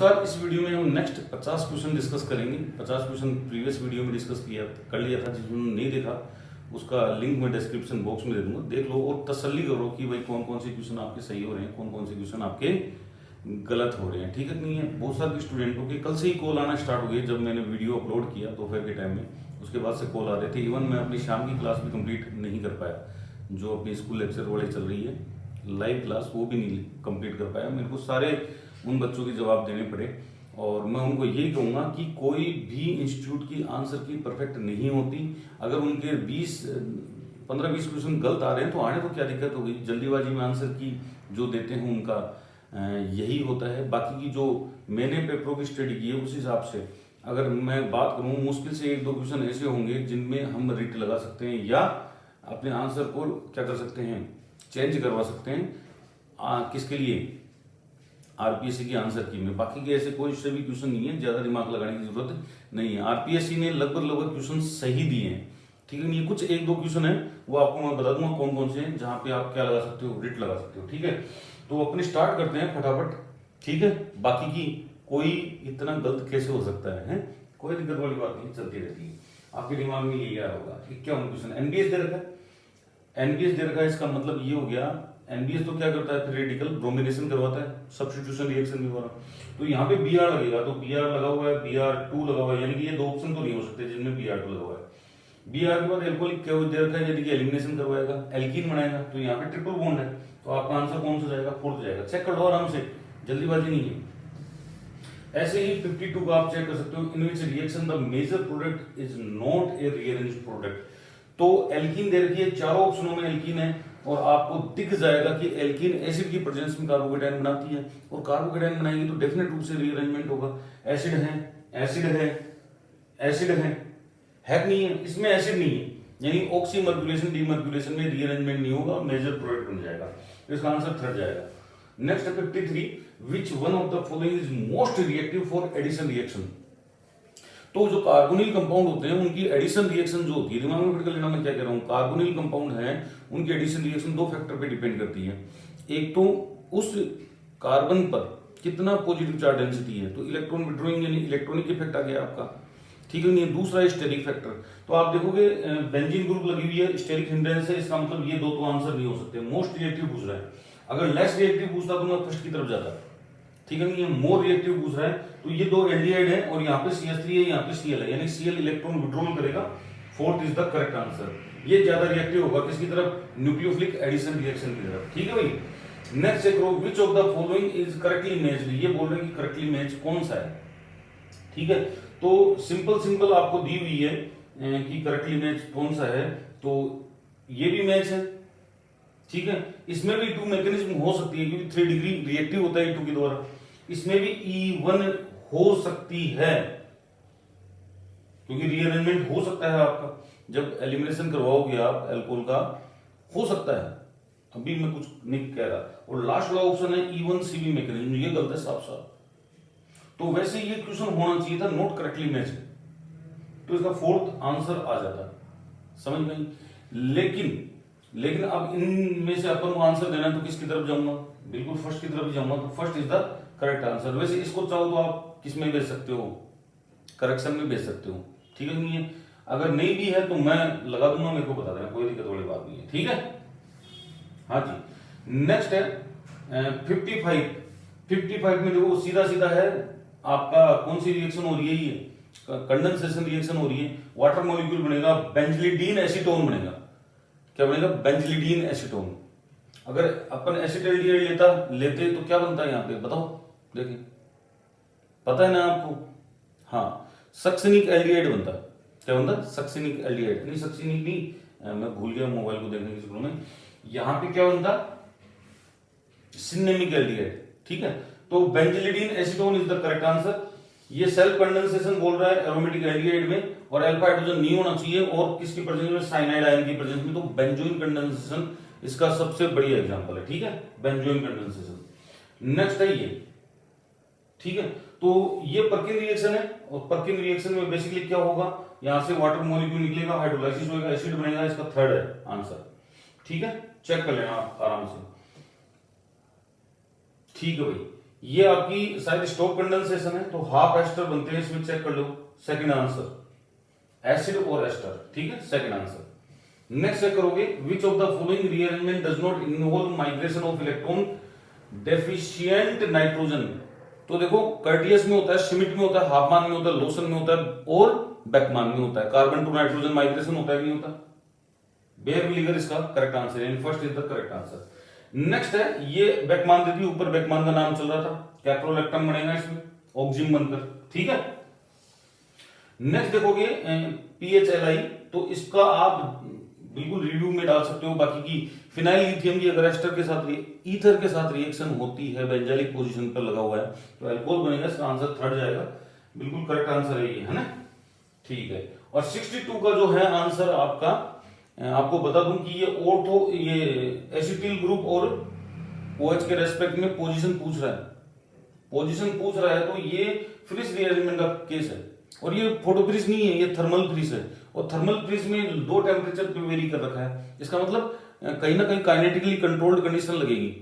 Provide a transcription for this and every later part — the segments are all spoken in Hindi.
नमस्कार। इस वीडियो में हम नेक्स्ट 50 क्वेश्चन डिस्कस करेंगे। 50 क्वेश्चन प्रीवियस वीडियो में डिस्कस कर लिया था। जिन्होंने नहीं देखा उसका लिंक मैं डिस्क्रिप्शन बॉक्स में दे दूंगा, देख लो और तसल्ली करो कि भाई कौन कौन से क्वेश्चन आपके सही हो रहे हैं, कौन कौन से क्वेश्चन आपके गलत हो रहे हैं। ठीक है कि नहीं है। बहुत सारे स्टूडेंटों के कल से ही कॉल आना स्टार्ट हो गए। जब मैंने वीडियो अपलोड किया दोपहर के टाइम में, उसके बाद से कॉल आ रहे थे। इवन मैं अपनी शाम की क्लास भी कंप्लीट नहीं कर पाया, जो अपनी स्कूल लेक्चर वाले चल रही है लाइव क्लास, वो भी नहीं कंप्लीट कर पाया। मेरे को सारे उन बच्चों के जवाब देने पड़े और मैं उनको यही कहूँगा कि कोई भी इंस्टीट्यूट की आंसर की परफेक्ट नहीं होती। अगर उनके 15-20 क्वेश्चन गलत आ रहे हैं तो आने तो क्या दिक्कत होगी। जल्दीबाजी में आंसर की जो देते हैं उनका यही होता है। बाकी की जो मैंने पेपरों की स्टडी की है उस हिसाब से अगर मैं बात करूँ, मुश्किल से 1-2 क्वेश्चन ऐसे होंगे जिनमें हम रिट लगा सकते हैं या अपने आंसर को क्या कर सकते हैं, चेंज करवा सकते हैं। किसके लिए? आरपीएससी की आंसर की में। बाकी के ऐसे कोई से भी क्वेश्चन नहीं है, ज्यादा दिमाग लगाने की जरूरत नहीं है। आरपीएससी ने लगभग क्वेश्चन सही दिए हैं। ठीक है नहीं, कुछ 1-2 क्वेश्चन है वो आपको मैं बता दूंगा कौन कौन से हैं जहां पे आप क्या लगा सकते हो, रिट लगा सकते हो। ठीक है, तो अपने स्टार्ट करते हैं फटाफट। ठीक है, बाकी की कोई इतना गलत कैसे हो सकता है? कोई दिक्कत वाली बात नहीं, चलती रहती है। आपके दिमाग में यही आ रहा होगा कि क्या क्वेश्चन एनबीएस दे रखा है। एनबीएस दे रखा है, इसका मतलब ये हो गया एनबीएस तो क्या करता है, फिर रेडिकल ब्रोमिनेशन करवाता है, सब्स्टिट्यूशन रिएक्शन के द्वारा। तो यहाँ पे बीआर लगेगा, तो बीआर लगा हुआ है, बीआर2 लगा हुआ है, यानी कि ये 2 ऑप्शन तो नहीं हो सकते जिनमें बीआर2 लगा हुआ है। बीआर के बाद एल्कोहलिक क्या दे रखा है, यानी कि एलिमिनेशन करवाएगा, एल्कीन बनाएगा। तो यहाँ पे ट्रिपल बॉन्ड है, तो आपका आंसर कौन सा जाएगा? 4th जाएगा। चेक कर लो आराम से, जल्दीबाजी नहीं है। ऐसे ही 52 का आप चेक कर सकते हो, in which reaction the major product is not a rearranged product. तो एल्कीन दे रखी है, चारों ऑप्शनों में एल्कीन है और आपको दिख जाएगा कि एल्कीन एसिड की प्रेजेंस में कार्बोकेटाइन बनाती है और कार्बोकेटाइन बनाएगी तो डेफिनेट रूप से रीअरेंजमेंट होगा। एसिड है, एसिड है, एसिड है कि नहीं है? इसमें एसिड नहीं है, यानी ऑक्सीमर्क्युलेशन डीमर्क्युलेशन में रीअरेंजमेंट नहीं होगा और मेजर प्रोडक्ट बन जाएगा। तो इसका आंसर 3rd जाएगा। Next 53, which one of the following is most reactive for addition reaction. तो जो कार्बोनिल कंपाउंड होते हैं उनकी एडिशन रिएक्शन जो होती है, दिमाग में फिट कर लेना मैं क्या कह रहा हूं। कार्बोनिल कंपाउंड है, उनकी एडिशन रिएक्शन 2 फैक्टर पे डिपेंड करती है। एक तो उस कार्बन पर कितना पॉजिटिव चार्ज डेंसिटी है, तो इलेक्ट्रॉन विड्रॉइंग यानी इलेक्ट्रॉनिक इफेक्ट आ गया आपका। ठीक है नहीं? दूसरा स्टेरिक फैक्टर। तो आप देखोगे बेंजीन ग्रुप लगी हुई है, स्टेरिक हिंड्रेंस है, इसका मतलब ये 2 तो आंसर नहीं हो सकते। मोस्ट रिएक्टिव पूछ रहा है, अगर लेस रिएक्टिव पूछता तो मैं फर्स्ट की तरफ जाता। ठीक है नहीं? मोर रिएक्टिव पूछ रहा है, तो ये 2 एल्डिहाइड है और यहाँ पे CH3 है, यहाँ पे Cl है, यानी Cl इलेक्ट्रॉन विड्रॉल करेगा। 4th is the correct answer. ये ज्यादा रिएक्टिव होगा किसकी तरफ? न्यूक्लियोफिलिक एडिशन रिएक्शन की तरफ। ठीक है भाई। नेक्स्ट चेक करो, विच of the following is correctly matched. ये बोल रहे हैं कि करेक्टली मैच कौन सा है। ठीक है, तो सिंपल आपको दी हुई है कि करेक्टली मैच कौन सा है, तो ये भी मैच है। ठीक है, इसमें भी 2 मैकेनिज्म हो सकती है क्योंकि 3 डिग्री रिएक्टिव होता है E2 के द्वारा। इसमें भी E1 हो सकती है क्योंकि रीअरेंजमेंट हो सकता है आपका जब एलिमिनेशन करवाओगे आप एल्कोहल का, हो सकता है। अभी मैं कुछ नहीं कह रहा। और लास्ट वाला ऑप्शन है E1CB मैकेनिज्म, ये गलत है साफ साफ। तो वैसे ये क्वेश्चन होना चाहिए था नॉट करेक्टली मैच, तो इसका 4th आंसर आ जाता। समझ में? लेकिन अब इनमें से अपन को आंसर देना है तो किसकी तरफ जाऊंगा? बिल्कुल फर्स्ट की तरफ जाऊंगा। तो first is the correct answer. वैसे इसको चाहो तो आप किस में भेज सकते हो? करेक्शन में भेज सकते हो। ठीक है नहीं है? अगर नहीं भी है तो मैं लगा दूंगा, मेरे को बता देना, कोई दिक्कत वाली बात नहीं है। ठीक है, हाँ जी। नेक्स्ट है 55 में देखो सीधा है आपका कौन सी रिएक्शन हो रही है? ये कंडेंसेशन रिएक्शन हो रही है। वाटर मॉलिक्यूल बनेगा, बेंजलिडीन एसीटोन बनेगा। क्या बनेगा? बेंजलिडीन एसीटोन। अगर अपन एसिटाल्डिहाइड लेते तो क्या बनता है यहाँ पे बताओ? देखिए, पता है ना आपको? हाँ, सक्सिनिक एल्डिहाइड बनता है। क्या बनता है? Succinic aldehyde. नहीं, सक्सिनिक नहीं, मैं भूल गया मोबाइल को देखने के चक्कर में। यहाँ पे क्या बनता? Cinnamic aldehyde. ठीक है, तो benzylidene acetone is the correct answer. ये सेल्फ कंडेंसेशन बोल रहा है एरोमेटिक एल्डिहाइड में, और अल्फा हाइड्रोजन नहीं होना चाहिए, और किसकी प्रेजेंस में? साइनाइड आयन की प्रेजेंस में। तो बेंजोइन कंडेंसेशन इसका सबसे बढ़िया एग्जांपल है। ठीक है, बेंजोइन कंडेंसेशन। नेक्स्ट है ये। ठीक है, तो ये पर्किन रिएक्शन है, और पर्किन रिएक्शन में बेसिकली क्या होगा? यहां से वाटर मॉलिक्यूल निकलेगा, हाइड्रोलाइसिस होगा, एसिड बनेगा। इसका 3rd है आंसर। ठीक है, चेक कर लेना आप आराम से। ठीक है भाई, ये आपकी शायद स्टॉप कंडेंसेशन है, तो हाफ एस्टर बनते हैं इसमें, चेक कर लो। सेकंड आंसर एसिड और एस्टर, ठीक है, सेकंड आंसर। नेक्स्ट चेक करोगे, विच of the following rearrangement does not involve migration of electron deficient nitrogen. तो देखो कर्टियस में होता है, श्मिट में होता है, हाफमान में होता है, लोसन में होता है और बेकमान में होता है। कार्बन टू नाइट्रोजन माइग्रेशन होता है, नहीं होता। बेयर विलिगर इसका करेक्ट आंसर है, first is the correct answer. Next है, ये बेकमान देती, ऊपर बेकमान का नाम चल रहा था, कैप्रोलैक्टम बनेगा इसमें ऑक्सिजन बनकर, ठीक है। नेक्स्ट देखोगे PHLI, तो इसका आप बिल्कुल रिव्यू में डाल सकते हो। बाकी की फिनाइल लिथियम की अगर एस्टर के साथ ईथर के साथ रिएक्शन होती है, बेंजाइलिक पोजीशन पर लगा हुआ है, तो अल्कोहल बनेगा। इसका आंसर थर्ड जाएगा, बिल्कुल करेक्ट आंसर है ये, है ना, ठीक है। और 62 का जो है आंसर आपका, आपको बता दूं कि ये एसिटिल ग्रुप और OH के रेस्पेक्ट में पोजीशन पूछ रहा है, तो ये फ्रीज रीअरेंजमेंट का केस है। और ये फोटो फ्रीज नहीं है, ये थर्मल फ्रीज है, और थर्मल फ्रीज में 2 टेम्परेचर पे वेरी कर रखा है। इसका मतलब कहीं ना कहीं काइनेटिकली कंट्रोल्ड कंडीशन लगेगी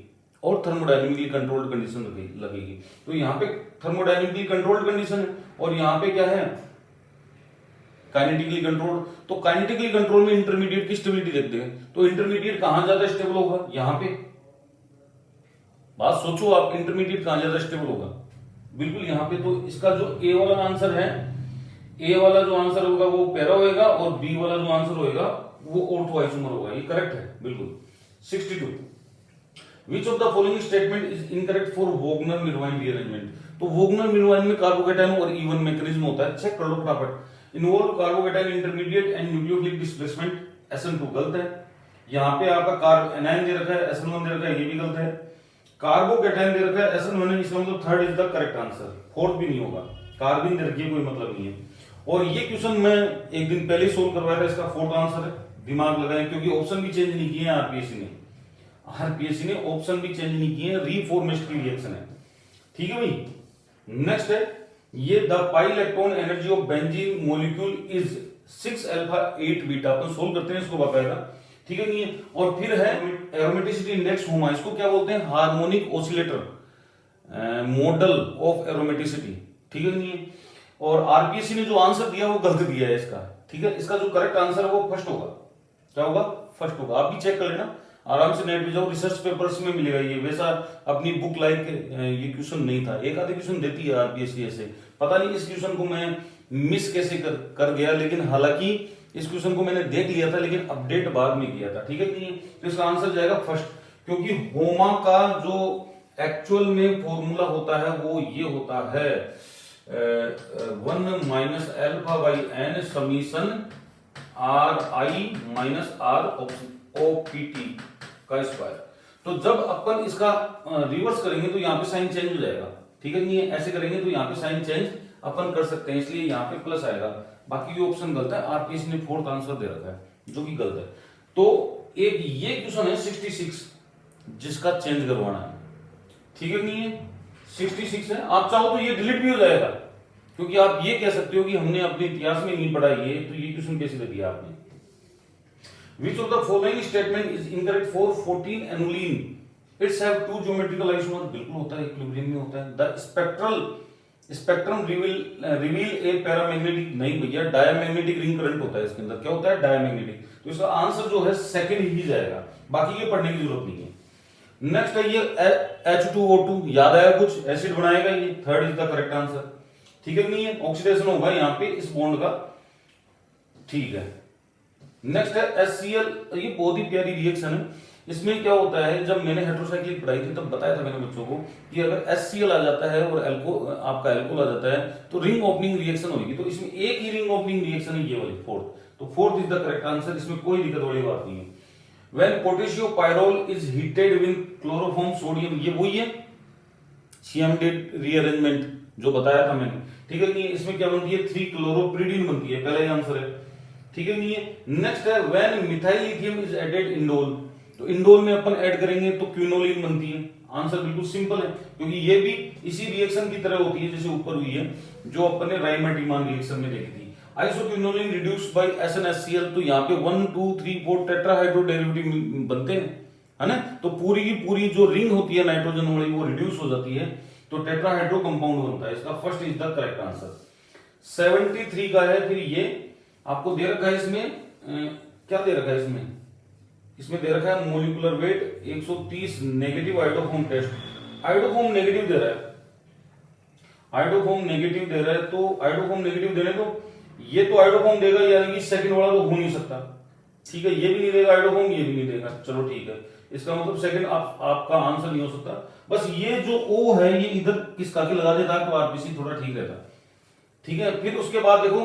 और थर्मोडायनेमिकली कंट्रोल्ड कंडीशन लगेगी। तो यहाँ पे थर्मोडायनेमिकली कंट्रोल्ड कंडीशन है और यहाँ पे क्या है, काइनेटिकली कंट्रोल्ड। तो काइनेटिकली कंट्रोल में इंटरमीडिएट की स्टेबिलिटी देखते हैं, तो इंटरमीडिएट कहां ज्यादा स्टेबल होगा, यहां पे। बात सोचो आप, इंटरमीडिएट कहां ज्यादा स्टेबल होगा, बिल्कुल यहां पे। तो इसका जो ए वाला आंसर है, ए वाला जो आंसर होगा वो पैरा होगा, और बी वाला जो आंसर होगा वो ऑर्थो आइसोमर होगा, ये करेक्ट है बिल्कुल। 62, which of the following statement is incorrect for Wagner Meerwein rearrangement. तो वोगनर मिर्वाइन में कार्बोकैटायन और इवन मैकेनिज्म होता है, चेक कर लो फटाफट। Involve carbocation intermediate and nucleophilic displacement, SN2 गलत है। यहाँ पे आपका कार्ब एनायन दे रखा है, SN1 दे रखा है, ये भी गलत है। कार्बोकैटायन दे रखा है, SN1 है, इसका मतलब third is the correct answer, fourth भी नहीं होगा। कार्बिन दे रखी है, कोई मतलब नहीं है। और ये क्वेश्चन मैं एक दिन पहले सोल्व करवाया था, इसका फोर्थ आंसर है, दिमाग लगाएं, क्योंकि ऑप्शन भी चेंज नहीं किए हैं आरपीएससी ने ऑप्शन भी चेंज नहीं किए हैं, रीफॉर्मेशन की रिएक्शन है, ठीक है भाई। नेक्स्ट है, ये the pi electron energy of benzene molecule is 6 alpha 8 beta, upon solve करते हैं इसको बाकायदा, ठीक है नहीं है। और फिर है एरोमेटिसिटी इंडेक्स होमा, इसको क्या बोलते हैं, harmonic oscillator model of aromaticity, ठीक है नहीं है। और आरपीएससी ने जो आंसर दिया वो गलत दिया है इसका, ठीक है। इसका जो करेक्ट आंसर है वो फर्स्ट होगा, क्या होगा, फर्स्ट होगा। आप भी चेक कर लेना, आराम से नेट पे जाओ, रिसर्च पेपर्स में मिलेगा ये, वैसा अपनी बुक लाइक ये क्वेश्चन नहीं था। एक आधे क्वेश्चन देती है आरपीएससी ऐसे, पता नहीं इस क्वेश्चन को मैं मिस कैसे कर गया, लेकिन हालांकि इस क्वेश्चन को मैंने देख लिया था, लेकिन अपडेट बाद में किया था, ठीक है नहीं। तो इसका आंसर जाएगा फर्स्ट, क्योंकि होमा का जो एक्चुअल में फॉर्मूला होता है वो ये होता है 1 minus alpha by n summation RI minus R OPT का स्क्वायर। तो जब अपन इसका रिवर्स करेंगे तो यहाँ पे साइन चेंज हो जाएगा, ठीक है नहीं है। ऐसे करेंगे तो यहाँ पे साइन चेंज अपन कर सकते हैं, इसलिए यहाँ पे प्लस आएगा। बाकी ये ऑप्शन गलत है, आरपीएससी ने फोर्थ आंसर दे रखा है जो कि गलत है। तो एक ये क्वेश्चन है 66 जिसका चेंज करवाना है, ठीक है नहीं है। 66 है, आप चाहो तो ये डिलीट भी हो जाएगा, क्योंकि आप ये कह सकते हो कि हमने अपने इतिहास में नहीं पढ़ा ये, तो ये क्वेश्चन कैसे दे दिया आपने। Which of the following statement is incorrect for 14 aniline? It's have two geometrical isomers, बिल्कुल होता है, इक्विलिब्रियम में होता है। The spectrum reveal a paramagnetic, नहीं भैया, डायमैग्नेटिक रिंग करंट होता है इसके अंदर। क्या होता है, डायमैग्नेटिक। तो इसका आंसर जो है सेकंड ही जाएगा, बाकी ये पढ़ने की जरूरत नहीं है। नेक्स्ट है ये H2O2, याद आया कुछ, एसिड बनाएगा ये, third is the correct answer, ठीक है नहीं है। ऑक्सीडेशन होगा यहाँ पे इस बॉन्ड का, ठीक है। नेक्स्ट है HCl, ये बहुत ही प्यारी रिएक्शन है। इसमें क्या होता है, जब मैंने हेटेरोसाइक्लिक पढ़ाई थी तब बताया था मैंने बच्चों को कि अगर HCl आ जाता है और आपका एल्कोहल आ जाता है तो रिंग ओपनिंग रिएक्शन होगी। तो इसमें एक ही रिंग ओपनिंग रिएक्शन है, ये वाली फोर्थ। तो fourth is the correct answer, इसमें कोई दिक्कत वाली बात नहीं है। When potassiopyrrole is heated with chloroform sodium, ये वही है CMD रीअरेंजमेंट जो बताया था मैंने, ठीक है नहीं। इसमें क्या बनती है, 3 क्लोरोप्रिडीन बनती है, पहला ही आंसर है, ठीक है नहीं है। नेक्स्ट है when methyl lithium is added indole, तो इंडोल में अपन ऐड करेंगे तो क्विनोलिन बनती है। आंसर बिल्कुल सिंपल है, क्योंकि ये भी इसी रिएक्शन की तरह होती है जैसे ऊपर हुई है, जो अपन ने राइमाटिमान रिएक्शन में देखी थी। आइसोक्विनोलिन रिड्यूस्ड बाय SnHCl, तो यहाँ पे 1 2 3 4 टेट्राहाइड्रो डेरिवेटिव बनते हैं, है ना। तो पूरी की पूरी जो रिंग होती है नाइट्रोजन वाली वो रिड्यूस हो जाती है। तो टेट्राहाइड्रो कंपाउंड बनता है। इसका first is the correct answer. 73 का है। फिर ये आपको दे रखा है इसमें क्या दे रखा है इसमें दे रखा है molecular weight 130 negative iodoform test. Iodoform negative दे रहा है, आयोडोफॉर्म नेगेटिव दे रहा है, तो आयोडोफॉर्म नेगेटिव देने तो ये तो आयोडोफॉर्म देगा, यानी कि सेकंड वाला तो हो नहीं सकता, ठीक है। ये भी नहीं देगा आयोडोफॉर्म, ये भी नहीं देगा, चलो ठीक है। इसका मतलब सेकंड आपका आंसर नहीं हो सकता। बस ये जो O है ये इधर किसका के लगा देता तो आरबीसी थोड़ा ठीक रहता, ठीक है। फिर उसके बाद देखो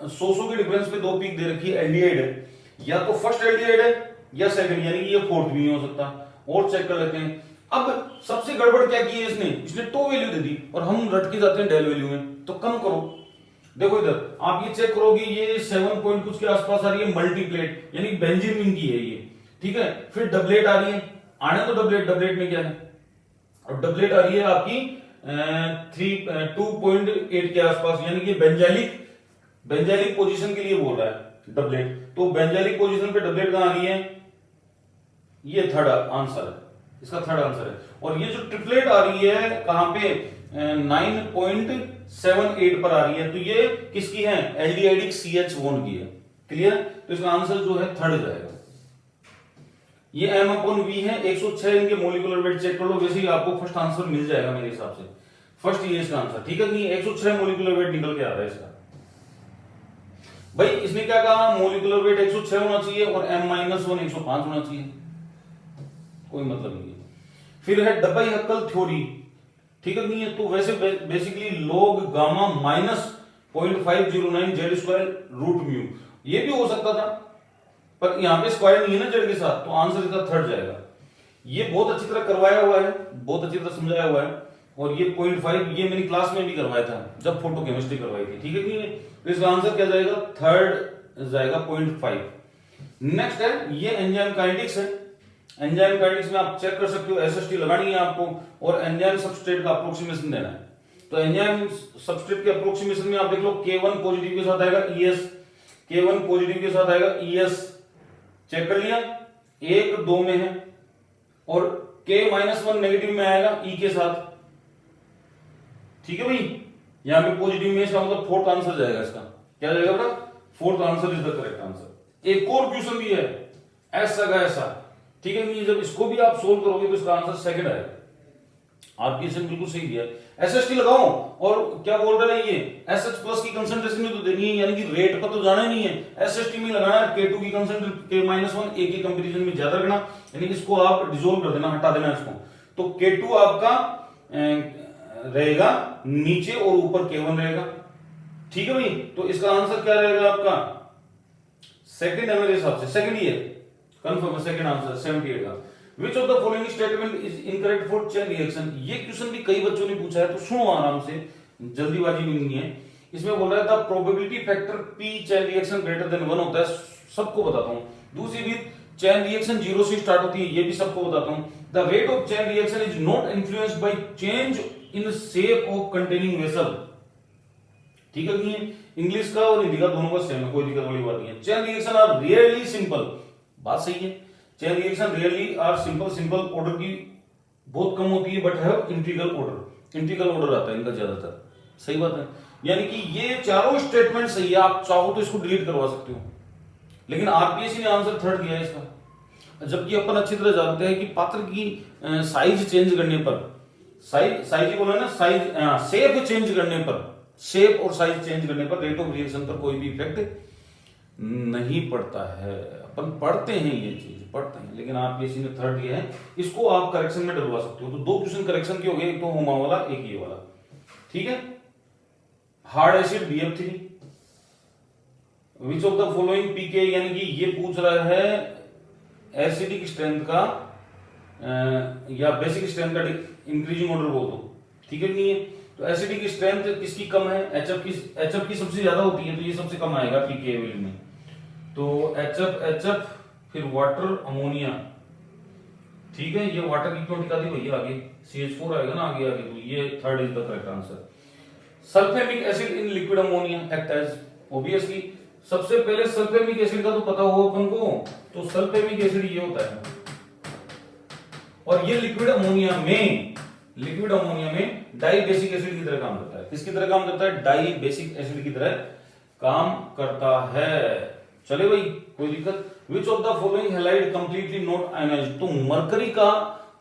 100 के डिफरेंस पे दो पीक दे रखी है, एल्डिहाइड है, या तो फर्स्ट एल्डिहाइड है या सेकंड, यानी कि ये फोर्थ भी नहीं हो सकता। और चेक कर लेते हैं। अब सबसे गड़बड़ क्या की है इसने टो वैल्यू दे दी और हम रट के जाते हैं डेल वैल्यू में, तो कम करो। देखो इधर आप ये चेक करोगे, ये 7 पॉइंट कुछ के आसपास आ रही है मल्टीप्लेट, यानी बेंजामिन की है ये, ठीक है। फिर डबलेट आ रही है, आने तो डबलेट में क्या है, और डबलेट आ रही है आपकी 2.8 के आसपास, यानी कि बेंजाइलिक पोजीशन के लिए बोल रहा है डबलेट। तो बेंजाइलिक पोजीशन पे डबलेट कहां आ रही है, ये थर्ड आंसर है, इसका थर्ड आंसर है। और ये जो ट्रिपलेट आ रही है कहां पे 9.78 पर आ रही है, तो ये किसकी है, एल्डिहाइडिक CH बॉन्ड की है, क्लियर। तो इसका आंसर जो है थर्ड जाएगा। ये M/V है, 106 इनके मोलिकुलर वेट चेक कर लो, वैसे ही आपको फर्स्ट आंसर मिल जाएगा मेरे हिसाब से। फर्स्ट ये इसका आंसर, ठीक है कि 106 मोलिकुलर वेट निकल के आ रहा है इसका। भाई इसने क्या कहा, मोलिकुलर वेट 106 होना चाहिए और M-1 105 होना चाहिए, कोई मतलब नहीं है। फिर है डबल हक्कल थ्योरी, ठीक है नहीं है। तो वैसे basically log gamma -0.509 Z square root mu, ये भी हो सकता था, पर यहां पे स्क्वायर नहीं है ना जेड के साथ, तो आंसर इसका थर्ड जाएगा। ये बहुत अच्छी तरह करवाया हुआ है, बहुत अच्छी तरह समझाया हुआ है। और ये 0.5 ये मैंने क्लास में भी करवाया था जब फोटो केमिस्ट्री करवाई थी, ठीक है कि नहीं। तो इसका आंसर क्या जाएगा, थर्ड जाएगा 0.5। नेक्स्ट है ये एंजाइम काइनेटिक्स है। एंजाइम काइनेटिक्स में आप चेक कर सकते हो, एसएसटी लगानी है आपको और एंजाइम सबस्ट्रेट का अप्रोक्सीमेशन देना है। तो एंजाइम सबस्ट्रेट के अप्रोक्सीमेशन में आप देख लो K1 पॉजिटिव के साथ आएगा ES, K1 पॉजिटिव के साथ आएगा ES, चेक कर लिया, 1 2 में है, और K-1 नेगेटिव में आएगा E के साथ, ठीक है भाई। यहां पे पॉजिटिव में, इसका मतलब फोर्थ आंसर जाएगा इसका, क्या जाएगा बेटा, fourth answer is the correct answer. एक और क्वेश्चन भी है ऐसा का ऐसा, ठीक है नहीं, जब इसको भी आप सोल्व करोगे तो इसका आंसर सेकंड आएगा। आपकी इसमें बिल्कुल सही दिया है। एसएसटी लगाओ, और क्या बोल रहा है ये एसएच प्लस की कंसंट्रेशन में तो देनी है, यानी कि रेट पर तो जाना ही नहीं है, एसएसटी में लगाना है। K2 की कंसंट्रेशन K-1 A के कंपैरिजन में ज्यादा रखना, यानी कि इसको आप डिसॉल्व कर देना, हटा देना इसको। तो K2 आपका रहेगा नीचे और ऊपर K1 रहेगा, ठीक है भाई। तो इसका आंसर क्या रहेगा आपका, सेकंड है मेरे हिसाब से, सेकंड ही है, कंफर्म है, सेकंड आंसर 78 का। Which of the following statement is incorrect for chain reaction? ये क्वेश्चन भी कई बच्चों ने पूछा है, तो सुनो आराम से, जल्दीबाजी भी नहीं है। इसमें बोल रहा था probability factor P chain reaction greater than 1 होता है, सबको बताता हूं। दूसरी भी चैन रिएक्शन 0 से स्टार्ट होती है, ये भी सबको बताता हूं। The rate of chain reaction is not influenced by change in shape of containing vessel, ठीक है नहीं है। इंग्लिश का और हिंदी का दोनों का सेम है, कोई दिक्कत वाली बात नहीं है। Chain reaction are rarely simple, बात सही है। Chain reaction rarely are simple order की बहुत कम होती है, बट हैव इंटीग्रल ऑर्डर आता है इनका ज्यादातर, सही बात है। यानी कि ये चारों स्टेटमेंट सही है, आप चाहो तो इसको डिलीट करवा सकते हो, लेकिन आरपीएससी ने आंसर थर्ड दिया है इसका। जबकि अपन अच्छी तरह जानते हैं कि पात्र की साइज चेंज करने पर, साइज बोला ना, साइज शेप चेंज करने पर, शेप और साइज चेंज करने पर रेट ऑफ रिएक्शन पर कोई भी इफेक्ट नहीं पड़ता है। अपन पढ़ते हैं ये चीज, पढ़ते हैं, लेकिन आरपीएससी ने थर्ड दिया है, इसको आप करेक्शन में डलवा सकते हो। तो दो क्वेश्चन करेक्शन के हो गए, एक तो होमा वाला, एक ये वाला, ठीक है। Hard acid BF3, which of the following pK, यानी कि ये पूछ रहा है एसिडिक स्ट्रेंथ का या बेसिक स्ट्रेंथ का इंक्रीजिंग ऑर्डर बोल दो, ठीक है नहीं है। तो एसिडिक स्ट्रेंथ किसकी कम है, HF की सबसे ज्यादा होती है, तो ये सबसे कम आएगा पीके वैल्यू में। तो HF फिर वाटर अमोनिया, ठीक है। ये वाटर की क्यों टिका दी भैया, आगे CH4 आएगा ना आगे, तो ये third is the correct answer. Sulfamic acid in liquid ammonia act as, obviously सबसे पहले सल्फेमिक एसिड का तो पता हो अपन को, तो सल्फेमिक एसिड ये होता है, और ये लिक्विड अमोनिया में लिक्विड अमोनिया में डाई बेसिक एसिड की तरह काम करता है। किसकी तरह काम करता है? डाई बेसिक एसिड की तरह काम करता है। चले भाई, कोई दिक्कत? Which of the following halide completely not ionized? तो मरकरी का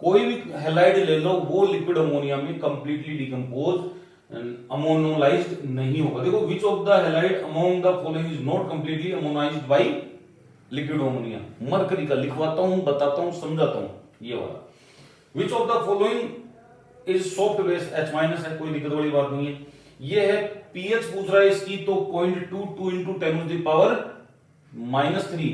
कोई भी हैलाइड ले लो, वो लिक्विड अमोनिया में कंप्लीटली डिकम्पोज अमोनोलाइज्ड नहीं होगा। देखो, which of the halide among the following is not completely ammonized by liquid ammonia? Mercury का लिखवाता हूं, बताता हूं, समझाता हूं, ये वाला। Which of the following is soft base? H- है, कोई दिक्कत वाली बात नहीं है। ये है पीएच पूछ रहा है इसकी, तो 0.22 इंटू 10 टू द पावर -3,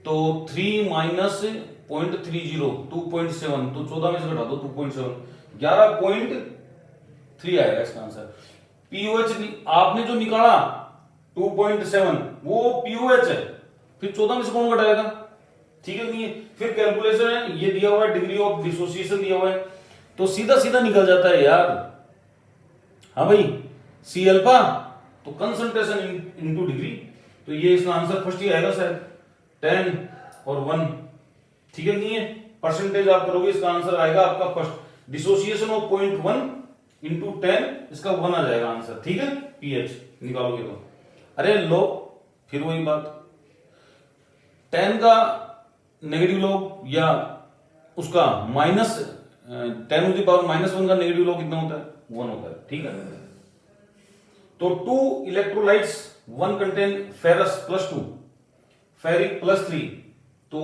तो 3 माइनस 0.30 2.7, तो 14 में से घटा दो 2.7, 11.3 आएगा इसका आंसर। पीओएच आपने जो निकाला 2.7 वो पीओएच है, फिर 14 में से कौन घटाएगा? ठीक है, नहीं है? फिर कैलकुलेशन है, ये दिया हुआ है, डिग्री ऑफ डिसोसिएशन दिया हुआ है, तो सीधा सीधा निकल जाता है यार। हाँ भाई, सी अल्फा तो कंसंट्रेशन इनटू डिग्री, तो ये इसका आंसर फर्स्ट ही आएगा शायद, 10 और 1। ठीक है, नहीं है? परसेंटेज आप करोगे, इसका आंसर आएगा आपका फर्स्ट। डिसोसिएशन ऑफ 0.1 इंटू 10, इसका 1 आ जाएगा आंसर। ठीक है, पीएच निकालोगे तो। अरे लो, फिर वही बात, 10 का नेगेटिव लॉग या उसका माइनस 10 टू द पावर -1 का नेगेटिव लॉग कितना होता है? 1 होता है। ठीक है, तो 2 इलेक्ट्रोलाइट्स, 1 कंटेन फेरस +2, फेरिक +3, तो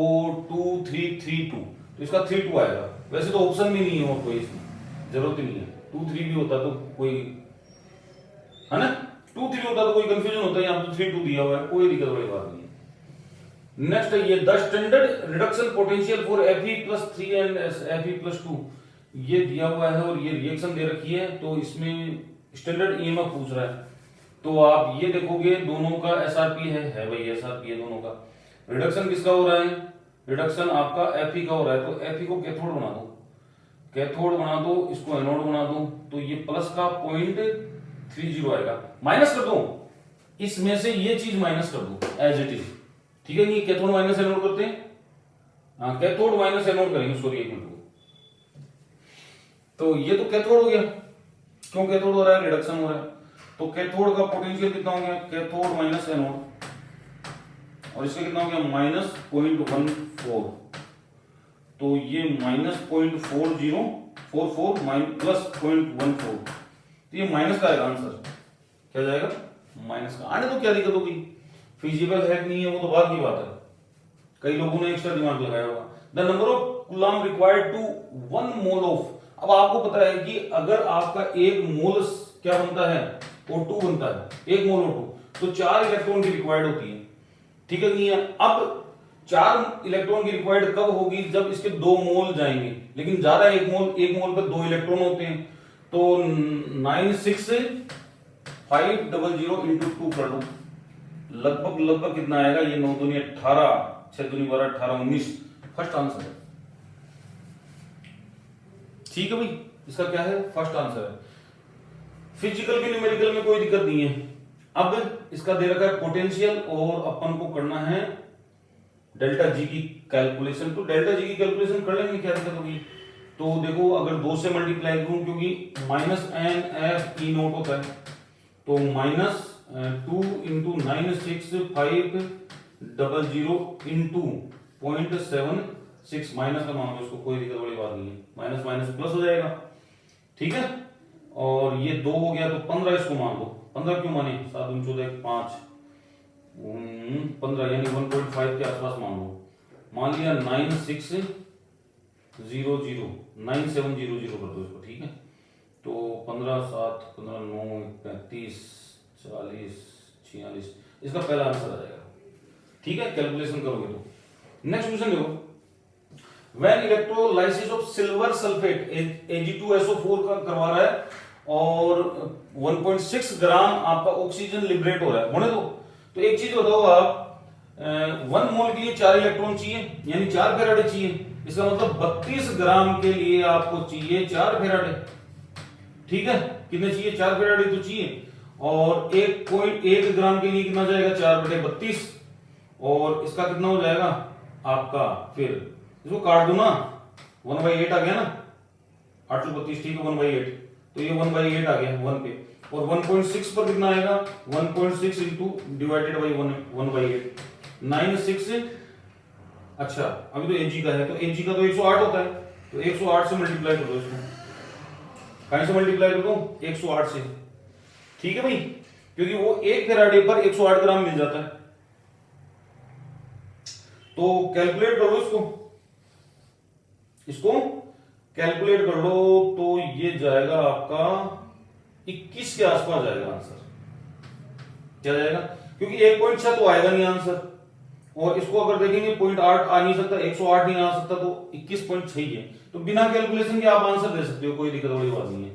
2 3 3 2, तो इसका 3 2 आएगा। वैसे तो ऑप्शन भी नहीं है और कोई इसमें जरूरत ही नहीं है। 2 3 भी होता तो कोई, है ना, 2 3 होता तो कोई कंफ्यूजन होता है, यहाँ तो 3 2 दिया हुआ है, कोई दिक्कत वाली बात नहीं है। नेक्स्ट है ये the standard reduction potential for Fe+3 and Fe+2, ये दिया हुआ है और ये रिएक्शन दे रखी है, तो इसमें स्टैंडर्ड ईएमएफ पूछ रहा है। तो आप ये देखोगे दोनों का एसआरपी है भाई, एसआरपी है दोनों का। रिडक्शन किसका हो रहा है? रिडक्शन आपका Fe का हो रहा है, तो Fe को कैथोड बना दो, कैथोड बना दो, इसको एनोड बना दो, तो ये प्लस का 0.30 आएगा। माइनस कर दो, इसमें से ये चीज माइनस कर दो एज इट इज। ठीक है, नहीं? कैथोड माइनस एनोड करते हैं, हाँ, कैथोड माइनस एनोड करेंगे, सॉरी 1 मिनट। तो ये तो कैथोड हो गया, क्यों कैथोड हो रहा है? रिडक्शन हो रहा है, तो कैथोड का पोटेंशियल कितना हो गया? कैथोड माइनस एनोड, और इसका कितना हो गया? -0.14, तो ये -0.4044 प्लस 0.14, तो ये माइनस का आएगा आंसर। क्या जाएगा? माइनस का। आने तो क्या दिक्कत होगी, फिजिबल है कि नहीं है वो तो बाद की बात है, कई लोगों ने एक्स्ट्रा दिमाग लगाया होगा। The number of coulomb required to 1 mole of, अब आपको पता है कि अगर आपका 1 मोल क्या बनता है? O2 बनता है, 1 मोल O2, तो 4 इलेक्ट्रॉन की रिक्वायर्ड होती है। ठीक है, नहीं है? अब 4 इलेक्ट्रॉन की रिक्वायर्ड कब होगी? जब इसके 2 मोल जाएंगे, लेकिन ज्यादा 1 मोल पर 2 इलेक्ट्रॉन होते हैं, तो 96500 इंटू 2 कर लो, लगभग कितना आएगा? ये 9 दूनी 18, 6 दूनी 12, 18 19, फर्स्ट आंसर है। ठीक है भाई, इसका क्या है? फर्स्ट आंसर है। फिजिकल के न्यूमेरिकल में कोई दिक्कत नहीं है। अब इसका दे रखा है पोटेंशियल, और अपन को करना है डेल्टा जी की कैलकुलेशन, तो डेल्टा जी की कैलकुलेशन कर लेंगे, क्या दिक्कत होगी? तो देखो, अगर 2 से मल्टीप्लाई करूं, क्योंकि -NFE0 होता है, तो -2 इंटू 96500 इंटू 0.76, माइनस का मान लो इसको, कोई दिक्कत वाली बात नहीं है, माइनस माइनस प्लस हो जाएगा। ठीक है, और ये 2 हो गया, तो 15 इसको मान लो। 15 क्यों माने? 7 दूनी 14 5 15, यानी 1.5 के आसपास मान लो। मान लिया 9700 9700 कर दो इसको। ठीक है, तो 15 7 15 9 35 40 46, इसका पहला आंसर आ जाएगा। ठीक है, कैलकुलेशन करोगे तो। नेक्स्ट क्वेश्चन देखो, when electrolysis of silver sulphate Ag2SO4 का करवा रहा है, और 1.6 ग्राम आपका ऑक्सीजन लिबरेट हो रहा है, होने दो। तो एक चीज बताओ आप, 1 मोल के लिए 4 इलेक्ट्रॉन चाहिए, यानी 4 फेराडे चाहिए। इसका मतलब 32 ग्राम के लिए आपको चाहिए 4 फेराडे। ठीक है, कितने चाहिए? 4 फेराडे तो चाहिए, और 1.1 ग्राम के लिए कितना जाएगा? 4/32, और इसका कितना हो जाएगा आपका? फिर इसको काट दो ना, 1/8 आ गया ना, 832, ठीक है, 1/8, तो ये 1/8 आ गया 1 पे, और 1.6 पर कितना आएगा, 1.6 इंटू डिवाइडेड बाई 1/8, 96। अच्छा अभी तो एजी का है, तो एजी का तो 108 होता है, तो 108 से मल्टीप्लाई कर दो इसको, कहां से मल्टीप्लाई कर दो, 108 से, ठीक है भाई, क्योंकि वो 1 फेराडे पर 108 ग्राम मिल जाता है। तो कैलकुलेट कर लो इसको कैलकुलेट कर लो, तो ये जाएगा आपका 21 के आसपास जाएगा आंसर, क्या जाएगा, क्योंकि 1.6 तो आएगा नहीं आंसर, और इसको अगर देखेंगे 0.8 आ नहीं सकता, 108 नहीं आ सकता, तो 21.6 ही है, तो बिना कैलकुलेशन के आप आंसर दे सकते हो, कोई दिक्कत वाली बात नहीं है।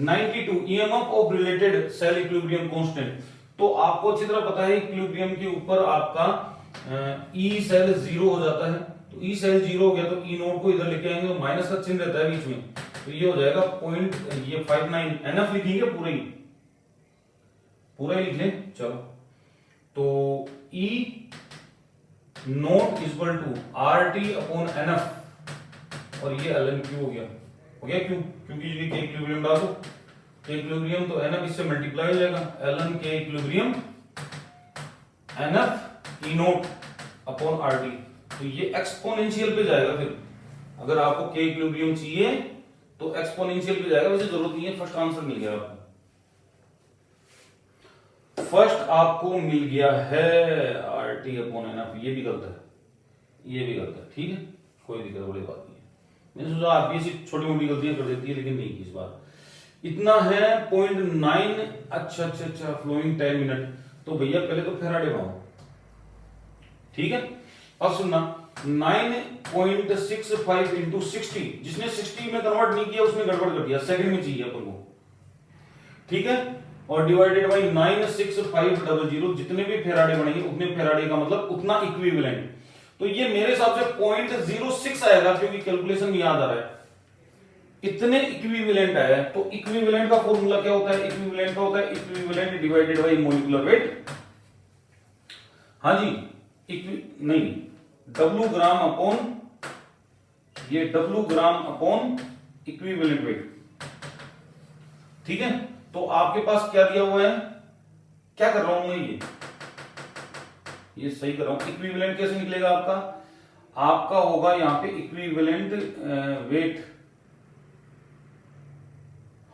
92 EMF of related cell equilibrium constant, तो आपको अच्छी तरह पता है इक्विलिब्रियम के ऊपर आपका ई सेल 0 हो जाता है, तो ई सेल 0 हो गया तो ई नोट को इधर लेके आएंगे, तो माइनस का चिन्ह रहता है बीच में, तो ये हो जाएगा पॉइंट, ये 59 एनएफ लिखेंगे पूरा ही लिख लें, चलो, तो E nought equal to RT upon nF, और ये एल एन क्यू हो गया क्यों, क्योंकि ये के इक्विलिब्रियम डालो, के इक्विलिब्रियम तो एनएफ इससे मल्टीप्लाई हो जाएगा, एल एन के इक्विलिब्रियम एनएफ ई नोट अपॉन आरटी, तो ये एक्सपोनेंशियल पे जाएगा, फिर अगर आपको के इक्विलिब्रियम चाहिए तो एक्सपोनेंशियल पे जाएगा, वैसे जरूरत नहीं है, फर्स्ट आंसर मिल गया आपको, फर्स्ट आपको मिल गया है आरटी अपॉन एनएफ, ये भी गलत है, ये भी गलत है, ठीक है, कोई दिक्कत वाली बात नहीं है, मैंने सोचा आप ये सिर्फ छोटी मोटी गलतियां कर देती है, लेकिन नहीं की इस बार, इतना है 0.9, अच्छा फ्लोइंग 10 मिनट, तो भैया पहले तो फेराडे बनाओ, ठीक है, अब सुनना 9.65 इंटू 60, जिसने 60 में कन्वर्ट नहीं किया उसने गड़बड़ कर दिया, सेकंड में चाहिए अपन को, ठीक है, और डिवाइडेड बाई 96500, जितने भी फेराडे बनेंगे उतने फेराडे का मतलब उतना इक्विवेलेंट, तो ये मेरे हिसाब से 0.06 आएगा, क्योंकि कैलकुलेशन याद आ रहा है, इतने इक्विवेलेंट आया, तो इक्विवेलेंट का फॉर्मूला क्या होता है, इक्विवेलेंट का होता है equivalent divided by molecular weight, हाँ जी, नहीं W ग्राम अपॉन, ये W ग्राम अपॉन इक्विवेलेंट वेट, ठीक है, तो आपके पास क्या दिया हुआ है, क्या कर रहा हूं मैं, ये सही कर रहा हूं, इक्विवेलेंट कैसे निकलेगा आपका होगा यहां पे इक्विवेलेंट वेट,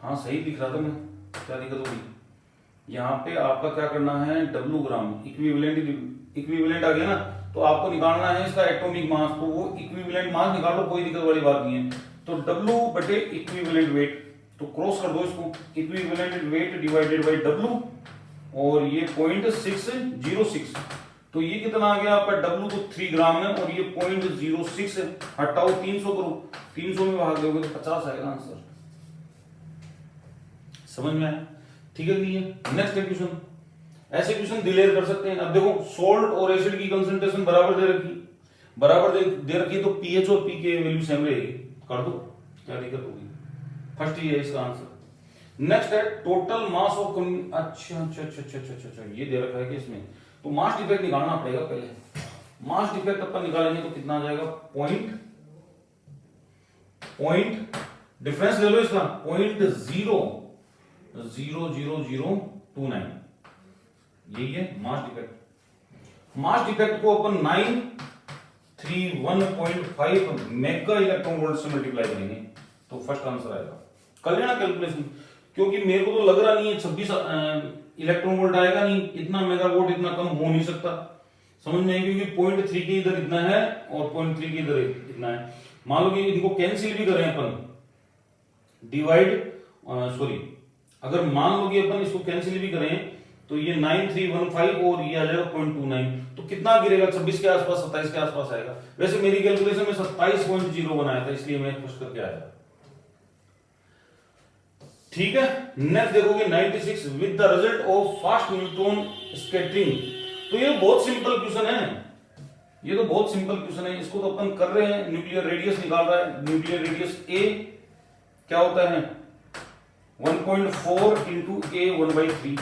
हाँ सही दिख रहा था मैं, क्या दिक्कत होगी, यहां पे आपका क्या करना है, W ग्राम इक्विवेलेंट आ गया ना, तो आपको निकालना है इसका एटॉमिक मास, तो वो इक्विवेलेंट मास निकाल लो, कोई दिक्कत वाली बात नहीं है, तो W बटे इक्विवेलेंट वेट, तो क्रॉस कर दो इसको, equivalent weight divided by W, और ये 0.606, तो ये कितना आ गया आपका, W तो 3 ग्राम है, और ये 0.06 है, हटाओ 300 करो, 300 में भाग दोगे तो 50 आएगा आंसर, समझ में आया, ठीक है, नेक्स्ट क्वेश्चन, ऐसे क्वेश्चन डिलेयर कर सकते हैं, अब देखो सोल्ट और एसिड की कंसंट्रेशन बराबर दे रखी, तो पीएच और पी के वैल्यू सेम रहेगी, कर दो, क्या दिक्कत होगी, फर्स्ट ही है इसका आंसर। नेक्स्ट है टोटल मास ऑफ, अच्छा ये दे रखा है कि इसमें, तो मास डिफेक्ट निकालना पड़ेगा पहले, मास डिफेक्ट अपन निकालेंगे तो कितना आ जाएगा, पॉइंट डिफरेंस ले लो इसका, 0.00029, यही है मास डिफेक्ट, मास डिफेक्ट को अपन 931.5 मेगा इलेक्ट्रॉन वोल्ट से मल्टीप्लाई करेंगे, तो फर्स्ट आंसर आएगा, कर लेना कैलकुलेशन, क्योंकि मेरे को तो लग रहा नहीं है 26 इलेक्ट्रॉन वोल्ट आएगा नहीं, इतना मेगा वोल्ट इतना कम हो नहीं सकता, समझ में, क्योंकि 0.3 के इधर इतना है और 0.3 के इधर इतना है, मान लो कि इनको कैंसिल भी करें अपन, अगर मान लो कि अपन इसको कैंसिल भी करें, तो ये 9315 और ये आ जाएगा 0.29, तो कितना गिरेगा, 26 के आसपास, 27 के आसपास आएगा, वैसे मेरी कैलकुलेशन में 27.0 बनाया था, इसलिए मैं पुश करके आया, ठीक है। नेक्स्ट देखोगे 96 with the result of fast neutron scattering, तो ये बहुत सिंपल क्वेश्चन है, ये तो बहुत सिंपल क्वेश्चन है, इसको तो अपन कर रहे हैं, न्यूक्लियर रेडियस निकाल रहा है, न्यूक्लियर रेडियस ए क्या होता है 1.4 इंटू ए 1/3,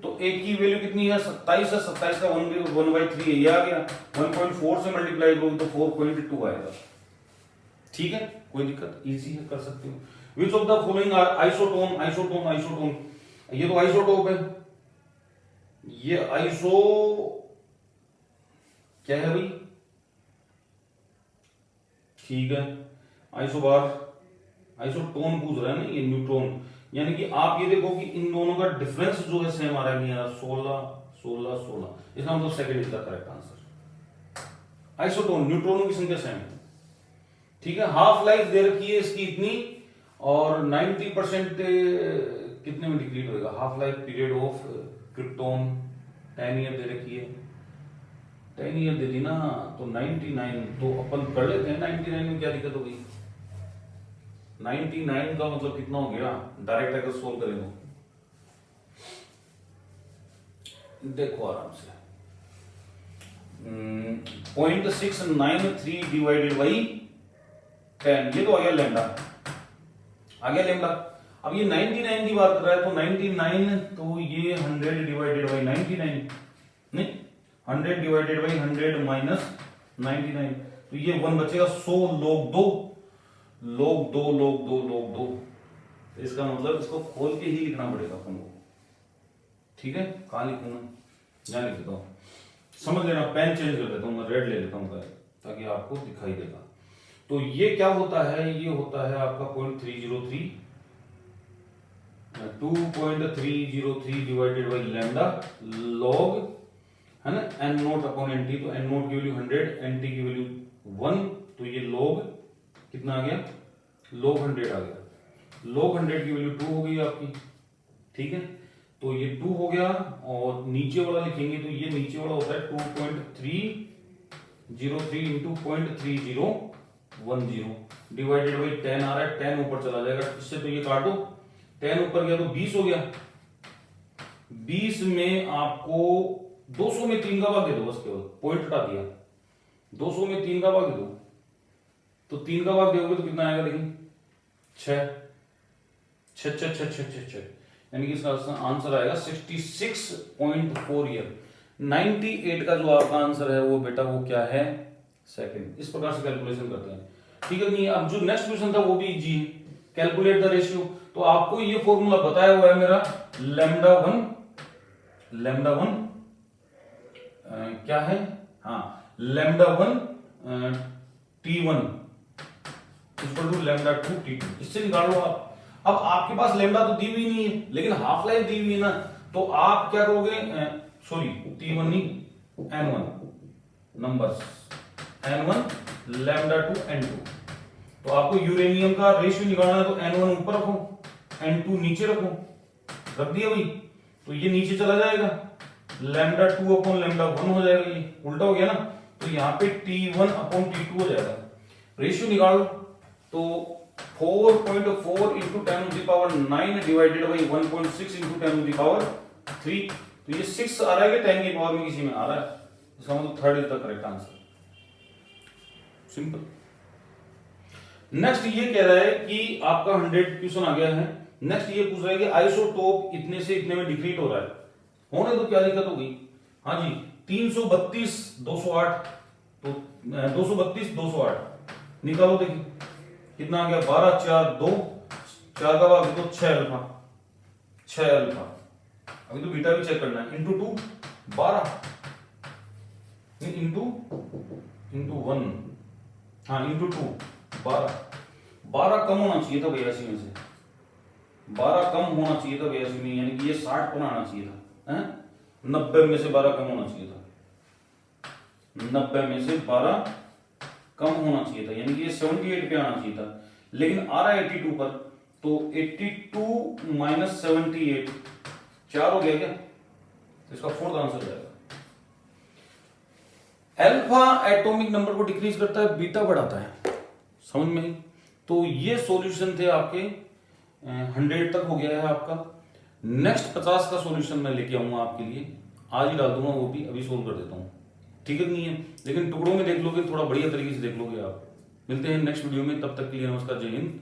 तो ए की वैल्यू कितनी है 27 है, 27 का 1/3 है, ये आ गया, 1.4 से मल्टीप्लाई करोगे तो 4.2 आएगा, ठीक है, कोई दिक्कत, इजी है, कर सकते हो। Which of the following are isotone, isotone, isotone, ये तो आइसोटोप है, ये आइसो क्या है भाई, ठीक है, आइसोबार, आइसोटोन पूछ रहा है ना, ये न्यूट्रॉन, यानी कि आप ये देखो कि इन दोनों का डिफरेंस जो है सेम आ रहा है, 16 16 16, इसका मतलब second is the correct answer. Isotone, न्यूट्रॉनों की संख्या सेम है, ठीक है। हाफ लाइफ दे रखी है इसकी इतनी, और 90% कितने में डिक्रीट होगा, half life period of krypton 10 year दे रखी है, 10 ईयर दे दी ना, तो 99 तो अपन कर लेते हैं, 99 में क्या दिक्कत होगी, 99 का मतलब कितना हो गया, डायरेक्ट अगर सोल्व करें तो देखो आराम से, 0.693 डिवाइडेड बाई 10, ये तो आ गया लैम्डा, आ गया लैम्डा। अब ये 99 की बात कर रहा है, तो 99 तो ये 100 डिवाइडेड बाई 99, नहीं 100 डिवाइडेड बाई 100 माइनस 99, तो ये 1 बचेगा, 100 log 2 log 2 log 2 log 2, इसका मतलब इसको खोल के ही लिखना पड़ेगा अपन को, ठीक है। कहां लिखूंगा, यहां लिख देता हूं, समझ लेना, पेन चेंज कर देता हूं, मैं रेड ले लेता हूं ताकि आपको दिखाई देगा। तो ये क्या होता है, ये होता है आपका 0.303, 2.303 डिवाइडेड बाई लैम्डा लॉग, है ना, n naught upon n t, तो एन नोट की वैल्यू 100, एन टी की वैल्यू 1, तो ये लॉग कितना आ गया, log 100 आ गया, log 100 की वैल्यू 2 हो गई आपकी, ठीक है। तो ये 2 हो गया, और नीचे वाला लिखेंगे तो ये नीचे वाला होता है 2.303 इंटू 0.3010 डिवाइडेड बाई 10 आ रहा है, 10 ऊपर चला जाएगा इससे, तो ये काटो, 10 ऊपर गया तो 20 हो गया, 20 में आपको 200 में 3 का भाग दे दो, बस केवल पॉइंट हटा दिया, 200 में 3 का भाग दे दो, तो 3 का भाग दोगे तो कितना आएगा, लेकिन 6 6 6 6 6 6 6, यानी कि इसका आंसर आएगा 66.4 ईयर। 98 का जो आपका आंसर है वो बेटा वो क्या है, सेकंड। इस प्रकार से कैलकुलेशन करते हैं, ठीक है। नहीं, अब जो नेक्स्ट क्वेश्चन था वो भी इजी है, कैलकुलेट द रेशियो, तो आपको ये फॉर्मूला बताया हुआ है मेरा, लैम्डा वन क्या है, हाँ, lambda 1 T1 equal to lambda 2 T2, इससे निकाल लो आप। अब आपके पास लैम्डा तो दी हुई नहीं है, लेकिन हाफ लाइफ दी हुई है ना, तो आप क्या करोगे, सॉरी T1 नहीं, N1 numbers, N1 lambda 2 N2, तो आपको यूरेनियम का रेशियो निकालना है, तो N1 ऊपर रखो, N2 नीचे रखो, रख दिया भाई, तो ये नीचे चला जाएगा, लैम्डा 2 अपॉन लैम्डा 1 हो जाएगा, ये उल्टा हो गया ना, तो यहाँ पे T1 अपॉन T2 हो जाएगा। रेशियो निकालो, तो 4.4 into 10 to the power 9 divided by 1.6 into 10 to the power 3, तो ये 6 आ रहा है कि 10 की पावर में किसी में आ रहा है, इसका मतलब third is the correct answer, simple. Next ये कह रहा है कि आपका 100 क्वेश्चन आ गया है, नेक्स्ट ये पूछ रहा है कि आइसोटोप इतने से इतने में डिक्रीट हो रहा है, होने तो क्या दिक्कत हो गई, हाँ जी, 332 208, तो 232 208 निकालो, देखिए कितना आ गया, 12 4 2, 4 का भाग तो 6 अल्फा, 6 अल्फा, अभी तो बीटा भी चेक करना है, इंटू 2 12, इंटू 1, हाँ इंटू 2 12, 12 कम होना चाहिए था 82 में से, 12 कम होना चाहिए था 82 में, यानी कि ये 60 पर आना चाहिए था, 90 में से 12 कम होना चाहिए था, 90 में से 12 कम होना चाहिए था, यानी कि ये 78 पे आना चाहिए था, लेकिन आ रहा है 82 पर, तो 82 माइनस 78 4 हो गया क्या, इसका फोर्थ आंसर जाएगा। अल्फा एटॉमिक नंबर को डिक्रीज करता है, बीटा बढ़ाता है, समझ में? तो ये सॉल्यूशन थे आपके, 100 तक हो गया है आपका। नेक्स्ट 50 का सॉल्यूशन मैं लेके आऊंगा आपके लिए, आज ही डाल दूंगा, वो भी अभी सोल्व कर देता हूं, ठीक है नहीं है, लेकिन टुकड़ों में देख लोगे, थोड़ा बढ़िया तरीके से देख लोगे आप। मिलते हैं नेक्स्ट वीडियो में, तब तक के लिए नमस्कार, जय हिंद।